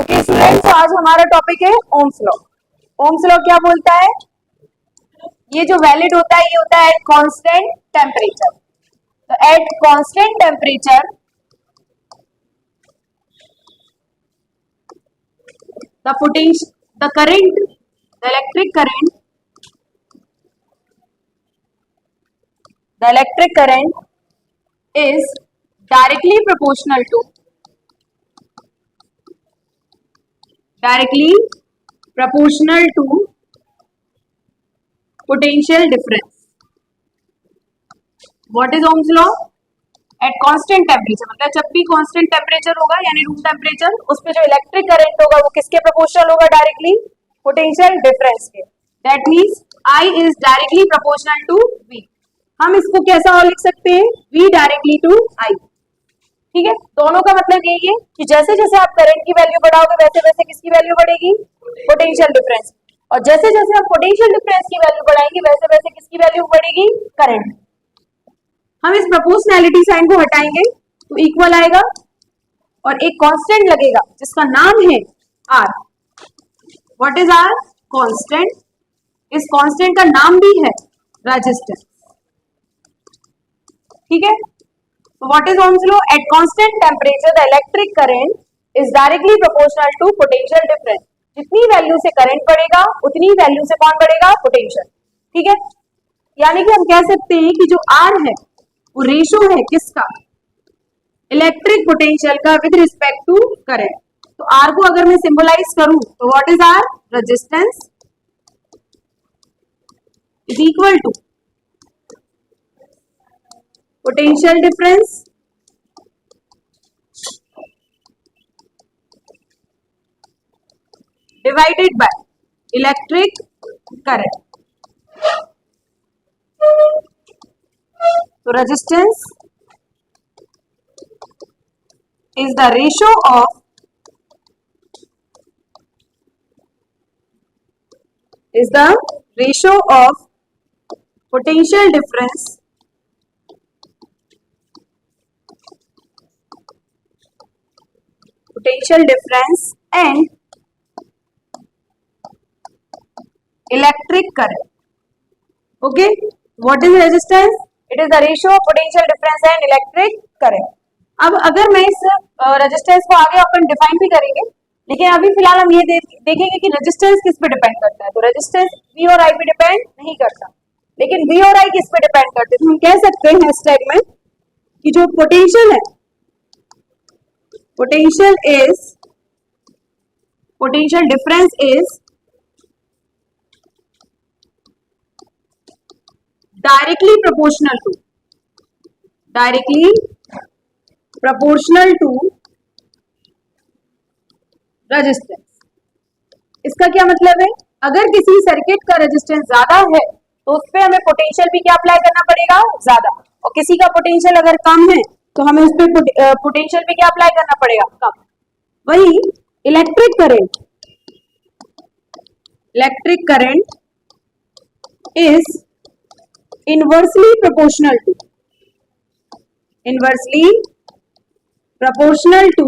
Okay students, तो आज हमारा टॉपिक है ओम्स लॉ। ओम्स लॉ क्या बोलता है? ये जो वैलिड होता है ये होता है एट कांस्टेंट टेम्परेचर। तो at constant temperature the potential the current the electric current is directly proportional to potential difference. What is Ohm's law? At constant temperature, मतलब जब भी constant temperature होगा यानी रूम टेम्परेचर, उस पे जो इलेक्ट्रिक करंट होगा वो किसके प्रोपोर्शनल होगा? डायरेक्टली पोटेंशियल डिफरेंस के। That means I is directly proportional to V। हम इसको कैसा और लिख सकते हैं? V directly to I। ठीक है, दोनों का मतलब यही है कि जैसे जैसे आप करंट की वैल्यू बढ़ाओगे वैसे वैसे किसकी वैल्यू बढ़ेगी? Potential difference. और जैसे जैसे आप पोटेंशियल डिफरेंस की वैल्यू बढ़ाएंगे वैसे वैसे किसकी वैल्यू बढ़ेगी? करंट। हम इस प्रोपोर्शनैलिटी साइन को हटाएंगे तो इक्वल आएगा और एक कांस्टेंट लगेगा जिसका नाम है R। What is R? Constant. इस कांस्टेंट का नाम भी है रेजिस्टेंस। ठीक है, so what is Ohm's law? At constant temperature the electric current is directly proportional to potential difference। जितनी वैल्यू से करंट बढ़ेगा उतनी वैल्यू से कौन बढ़ेगा? पोटेंशियल। ठीक है, यानी कि हम कह सकते हैं कि जो R है वो रेशो है किसका? इलेक्ट्रिक पोटेंशियल का विद रिस्पेक्ट टू करंट। तो R को अगर मैं सिंबलाइज करूं तो what is R? Resistance is equal to potential difference divided by electric current। So resistance is the ratio of potential difference and electric current। Okay, what is resistance? It is the ratio of potential difference and electric current। अब अगर मैं इस resistance को आगे अपन define भी करेंगे, लेकिन अभी फिलहाल हम ये देखेंगे कि रेजिस्टेंस किस पे डिपेंड करता है। तो रेजिस्टेंस V और I पे डिपेंड नहीं करता, लेकिन V और I किस पे डिपेंड करते हैं? तो हम कह सकते हैं स्टेप में कि जो पोटेंशियल है, potential difference is directly proportional to resistance। इसका क्या मतलब है? अगर किसी सर्किट का रेजिस्टेंस ज्यादा है तो उस पे हमें पोटेंशियल भी क्या अप्लाई करना पड़ेगा? ज्यादा। और किसी का पोटेंशियल अगर कम है तो हमें उस पे पोटेंशियल भी क्या अप्लाई करना पड़ेगा? कम। वही electric current is inversely proportional to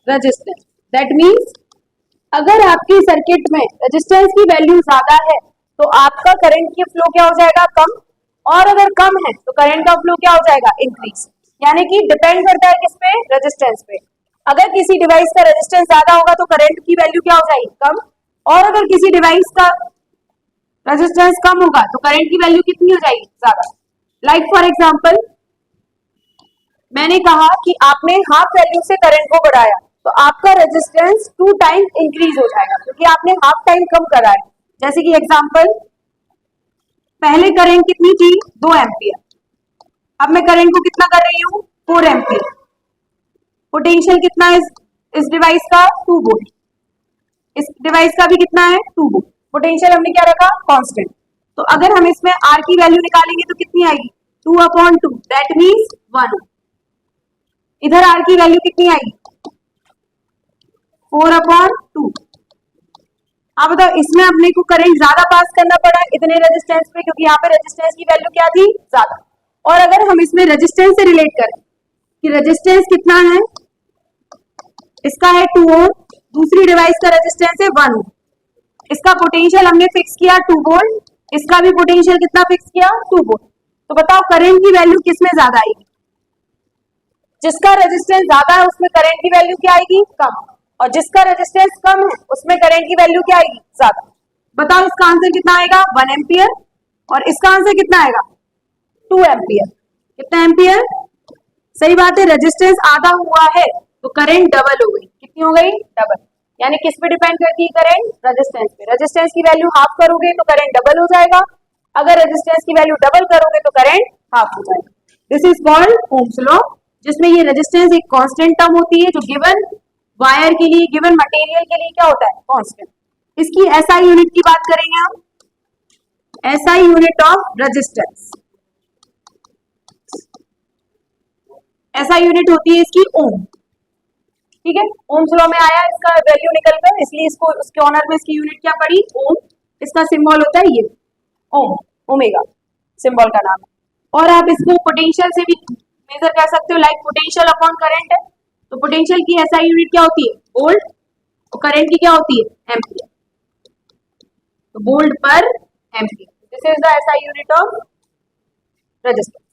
resistance। That means अगर आपकी सर्किट में रेजिस्टेंस की वैल्यू ज्यादा है तो आपका करंट की फ्लो क्या हो जाएगा? कम। और अगर कम है तो करंट का फ्लो क्या हो जाएगा? इंक्रीज। यानी कि डिपेंड करता है किस पे? रेजिस्टेंस पे। अगर किसी डिवाइस का रेजिस्टेंस ज्यादा होगा तो करंट की वैल्यू क्या हो जाएगी? कम। और अगर किसी डिवाइस का रेजिस्टेंस कम होगा तो करंट की वैल्यू कितनी हो जाएगी? ज्यादा। लाइक फॉर एग्जांपल, मैंने कहा कि आपने हाफ वैल्यू से करंट को बढ़ाया तो आपका रेजिस्टेंस 2 टाइम इंक्रीज हो जाएगा क्योंकि आपने हाफ टाइम कम करा है। जैसे कि एग्जांपल, पहले करंट कितनी थी? 2 एम्पियर। अब मैं करंट को कितना कर रही हूँ? 4 एम्पियर। पोटेंशियल कितना है इस डिवाइस का? 2 वोल्ट। इस डिवाइस का भी कितना है? 2 वोल्ट। पोटेंशियल हमने क्या रखा? कांस्टेंट। तो अगर हम इसमें R की वैल्यू निकालेंगे तो कितनी आएगी? 2/2। That means 1। इधर R की वैल्यू कितनी आएगी? 4/2। अब बताओ, इसमें अपने को करंट ज्यादा पास करना पड़ा इतने रेजिस्टेंस पे क्योंकि यहाँ पे रेजिस्टेंस की वैल्यू क्या थी? ज्यादा। और अगर हम इसमें रेजिस्टेंस से रिलेट करें कि रेजिस्टेंस कितना है इसका है 2 ओम, दूसरी डिवाइस का रेजिस्टेंस है 1 ओम। इसका पोटेंशियल हमने फिक्स किया 2 वोल्ट, इसका भी पोटेंशियल कितना फिक्स किया 2 वोल्ट। तो बताओ करंट की वैल्यू किसमें ज्यादा आएगी? जिसका रेजिस्टेंस ज्यादा है उसमें करंट की वैल्यू क्या आएगी? कम। और जिसका रेजिस्टेंस कम है उसमें करंट की वैल्यू क्या आएगी? ज्यादा। बताओ इसका आंसर कितना आएगा? 1 एम्पियर। और इसका आंसर कितना आएगा? 2 एम्पियर। कितना एम्पियर? सही बात है, रेजिस्टेंस आधा हुआ है तो करंट डबल हो गई। कितनी हो गई? डबल। यानी किस पे डिपेंड करती है करंट? रेजिस्टेंस पे। रेजिस्टेंस की वैल्यू हाफ करोगे तो करंट डबल हो जाएगा, अगर रेजिस्टेंस की वैल्यू डबल करोगे तो करंट हाफ हो जाएगा। This is called Ohm's law, जिसमें ये रेजिस्टेंस एक कांस्टेंट टर्म होती है जो गिवन वायर के लिए, गिवन मटेरियल के लिए क्या होता है? कांस्टेंट। इसकी एसआई यूनिट की बात करेंगे हम, SI unit of resistance. SI unit होती है इसकी ओम। ठीक है, ओम्स लॉ में आया इसका वैल्यू निकलकर, इसलिए इसको उसके ऑनर में इसकी यूनिट क्या पड़ी? ओम। इसका सिंबल होता है ये ओम, ओमेगा सिंबल का नाम है। और आप इसको पोटेंशियल से भी मेजर कर सकते हो, लाइक पोटेंशियल अपॉन करंट है, तो पोटेंशियल की एसआई यूनिट क्या होती है? वोल्ट। और करंट की क्या होती है? एम्पियर। तो वोल्ट पर ampere, this is the SI unit of resistance.